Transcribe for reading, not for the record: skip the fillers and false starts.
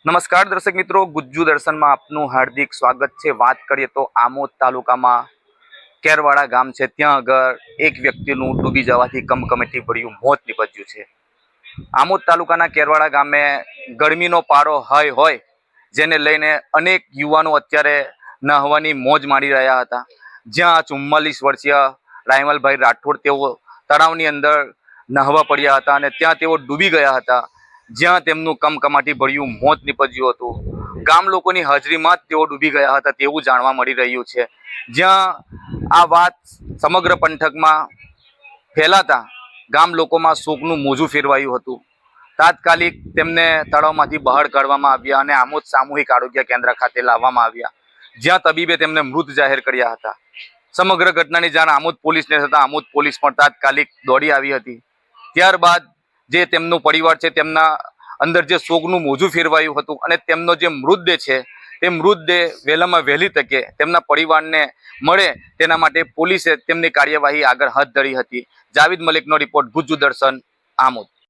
નમસ્કાર દર્શક મિત્રો, ગુજ્જુ દર્શનમાં આપનું હાર્દિક સ્વાગત છે। વાત કરીએ તો આમોદ તાલુકામાં કેરવાડા ગામ છે, ત્યાં આગળ એક વ્યક્તિનું ડૂબી જવાથી કમકમાટી ભર્યું મોત નીપજ્યું છે। આમોદ તાલુકાના કેરવાડા ગામે ગરમીનો પારો હાઈ હોય, જેને લઈને અનેક યુવાનો અત્યારે નહાવાની મોજ માણી રહ્યા હતા। જ્યાં 44 વર્ષીય રાયમલભાઈ રાઠોડ તેઓ તળાવની અંદર નહાવા પડ્યા હતા અને ત્યાં તેઓ ડૂબી ગયા હતા, જ્યાં તેમનું કમકમાટી ભર્યું મોત નીપજ્યું હતું। ગામ લોકોની હાજરીમાં જ તેઓ ડૂબી ગયા હતા તેવું જાણવા મળી રહ્યું છે। જ્યાં આ વાત સમગ્ર પંથકમાં ફેલાતા ગામ લોકોમાં શોકનું મોજું ફેરવાયું હતું। તાત્કાલિક તેમને તળાવમાંથી બહાર કાઢવામાં આવ્યા અને આમોદ સામૂહિક આરોગ્ય કેન્દ્ર ખાતે લાવવામાં આવ્યા, જ્યાં તબીબે તેમને મૃત જાહેર કર્યા હતા। સમગ્ર ઘટનાની જાણ આમોદ પોલીસને થતાં આમોદ પોલીસ પણ તાત્કાલિક દોડી આવી હતી। ત્યારબાદ જે તેમનો પરિવાર છે તેમના અંદર જે શોકનું મોજું ફેરવાયું હતું અને તેમનો જે મૃતદેહ છે તે મૃતદેહ વહેલામાં વહેલી તકે તેમના પરિવારને મળે તેના માટે પોલીસે તેમની કાર્યવાહી આગળ હાથ ધરી હતી। જાવેદ મલિકનો રિપોર્ટ, ગુજ્જુ દર્શન, આમોદ।